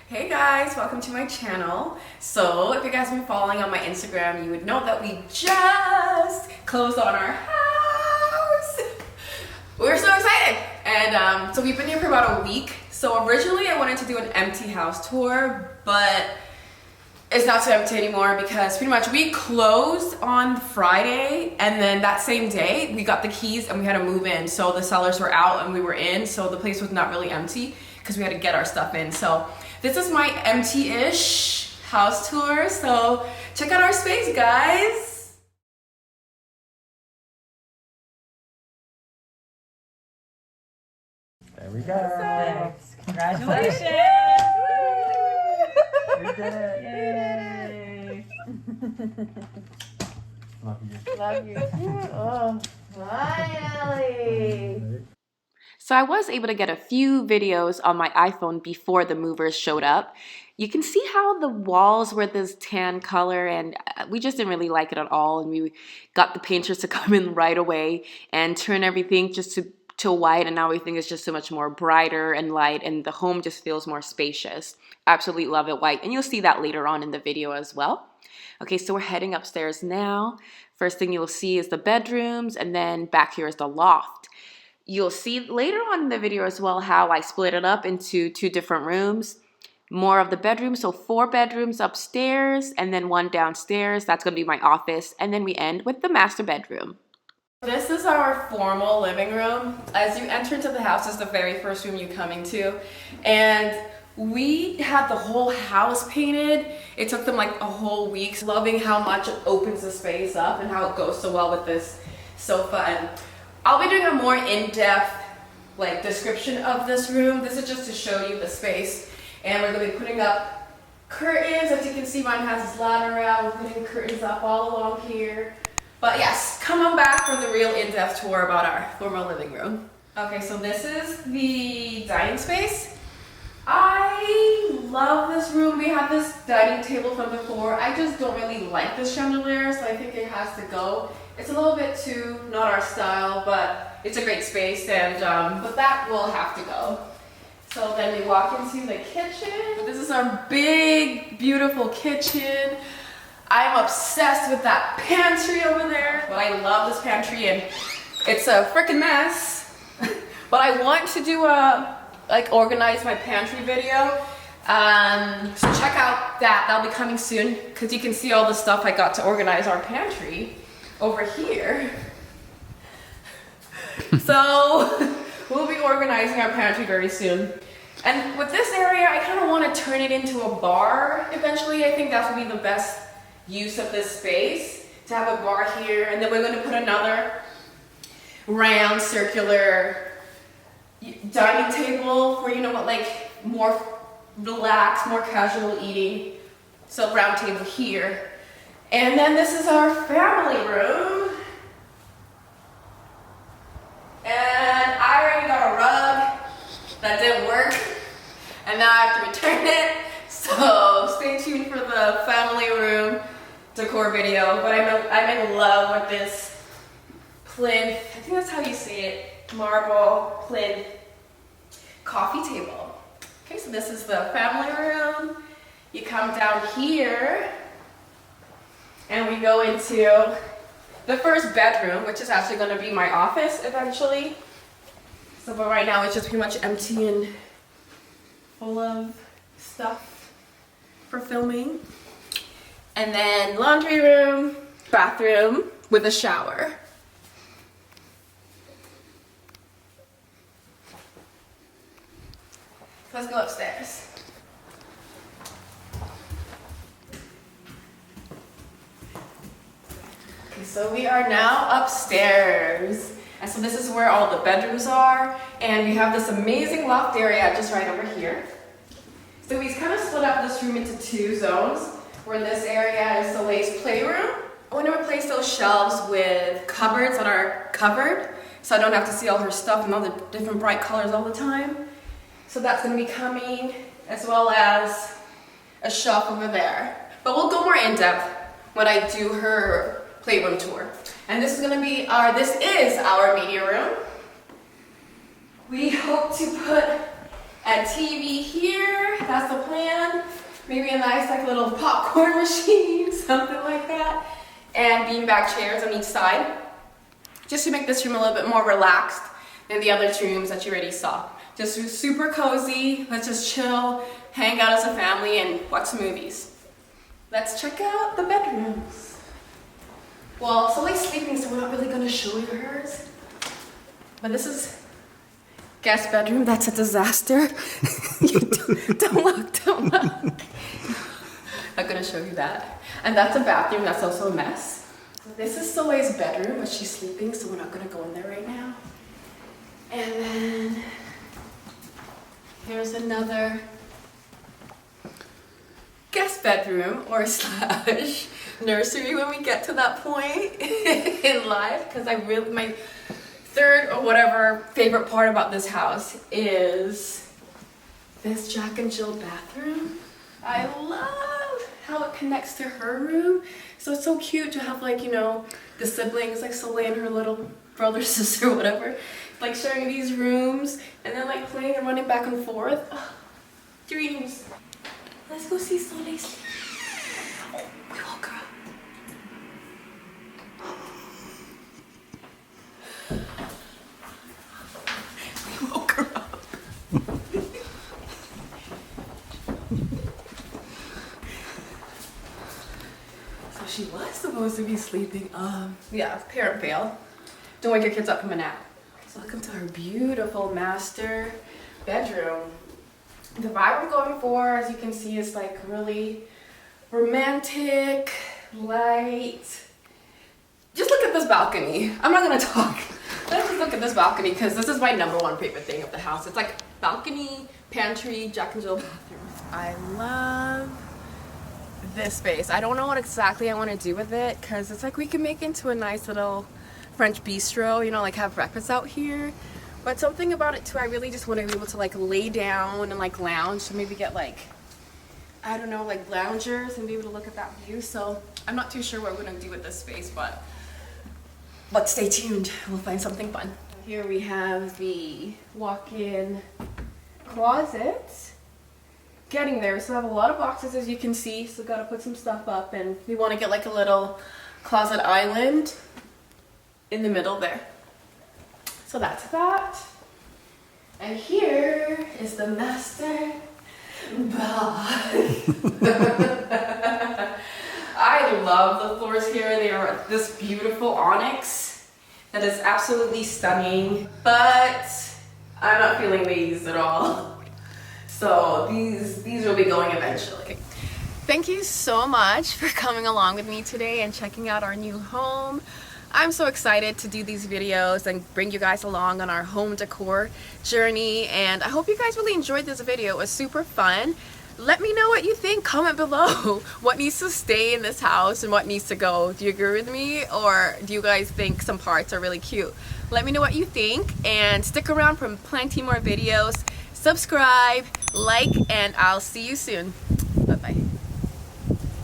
Hey guys, welcome to my channel. So if you guys have been following on my Instagram, you would know that we just closed on our house. We're so excited. And so we've been here for about a week. So originally I wanted to do an empty house tour, but it's not so empty anymore because pretty much we closed on Friday, and then that same day we got the keys and we had to move in. So the sellers were out and we were in, so the place was not really empty because we had to get our stuff in. So this is my empty-ish house tour. So check out our space, guys. There we go. Congratulations! We did it. Yay! Love you. Love you too. Oh, finally. So I was able to get a few videos on my iPhone before the movers showed up. You can see how the walls were this tan color, and we just didn't really like it at all. And we got the painters to come in right away and turn everything just to white, and now everything is just so much more brighter and light, and the home just feels more spacious. Absolutely love it white, and you'll see that later on in the video as well. Okay, so we're heading upstairs now. First thing you'll see is the bedrooms, and then back here is the loft. You'll see later on in the video as well how I split it up into two different rooms. More of the bedrooms, so 4 bedrooms upstairs and then 1 downstairs. That's going to be my office, and then we end with the master bedroom. This is our formal living room. As you enter into the house, this is the very first room you come into, and we had the whole house painted. It took them like a whole week. Loving how much it opens the space up and how it goes so well with this sofa. And I'll be doing a more in-depth like description of this room. This is just to show you the space, and we're going to be putting up curtains. As you can see, mine has this ladder out. We're putting curtains up all along here. But yes, come on back for the real in-depth tour about our formal living room. Okay, so this is the dining space. I love this room. We have this dining table from before. I just don't really like this chandelier, so I think it has to go. It's a little bit too not our style, but it's a great space, and but that will have to go. So then we walk into the kitchen. This is our big, beautiful kitchen. I'm obsessed with that pantry over there. But I love this pantry, and it's a freaking mess. But I want to do a organize my pantry video. So check out that. That'll be coming soon, because you can see all the stuff I got to organize our pantry over here. So we'll be organizing our pantry very soon. And with this area, I kind of want to turn it into a bar eventually. I think that would be the best use of this space, to have a bar here, and then we're going to put another round circular dining table for, you know what, like more relaxed, more casual eating. So round table here. And then this is our family room. And I already got a rug that didn't work, and now I have to return it. So stay tuned for the family room decor video. But I'm in love with this plinth, I think that's how you say it, marble plinth coffee table. Okay, so this is the family room. You come down here and we go into the first bedroom, which is actually going to be my office eventually. So but right now it's just pretty much empty and full of stuff for filming. And then laundry room, bathroom with a shower. Let's go upstairs. Okay, so we are now upstairs. And so this is where all the bedrooms are. And we have this amazing loft area just right over here. So we kind of split up this room into 2 zones, where this area is Soleil's playroom. I want to replace those shelves with cupboards that are covered, so I don't have to see all her stuff and all the different bright colors all the time. So that's going to be coming, as well as a shelf over there. But we'll go more in depth when I do her playroom tour. And this is going to be this is our media room. We hope to put A TV here, that's the plan. Maybe a nice like little popcorn machine, something like that. And beanbag chairs on each side. Just to make this room a little bit more relaxed than the other two rooms that you already saw. Just super cozy, let's just chill, hang out as a family and watch some movies. Let's check out the bedrooms. Well, Soleil's sleeping, so we're not really gonna show you hers. But this is guest bedroom. That's a disaster. don't look. I'm gonna show you that. And that's a bathroom. That's also a mess. So this is Soleil's bedroom, but she's sleeping, so we're not gonna go in there right now. And then here's another guest bedroom or slash nursery when we get to that point in life, because my third or whatever favorite part about this house is this Jack and Jill bathroom. I love how it connects to her room. So it's so cute to have like, you know, the siblings like Soleil and her little brother, sister, whatever, like sharing these rooms and then like playing and running back and forth. Oh, dreams. Let's go see Soleil sleep. Oh, we woke her up. We woke her up. So she was supposed to be sleeping. Yeah, parent fail. Don't wake your kids up from a nap. So welcome to our beautiful master bedroom. The vibe I'm going for, as you can see, is like really romantic, light. Just look at this balcony. I'm not gonna talk. Let's just look at this balcony because this is my #1 favorite thing of the house. It's like balcony, pantry, Jack and Jill bathroom. I love this space. I don't know what exactly I want to do with it because it's like we can make into a nice little French bistro, you know, like have breakfast out here. But something about it too, I really just want to be able to like lay down and like lounge. So maybe get like, I don't know, like loungers and be able to look at that view. So I'm not too sure what we're gonna do with this space, but stay tuned. We'll find something fun. Here we have the walk-in closet. Getting there, so I have a lot of boxes as you can see. So gotta put some stuff up, and we want to get like a little closet island in the middle there. So that's that. And here is the master bath. I love the floors here. They are this beautiful onyx that is absolutely stunning, but I'm not feeling these at all. So these will be going eventually. Thank you so much for coming along with me today and checking out our new home. I'm so excited to do these videos and bring you guys along on our home decor journey, and I hope you guys really enjoyed this video. It was super fun. Let me know what you think. Comment below what needs to stay in this house and what needs to go. Do you agree with me, or do you guys think some parts are really cute? Let me know what you think, and stick around for plenty more videos. Subscribe, like, and I'll see you soon.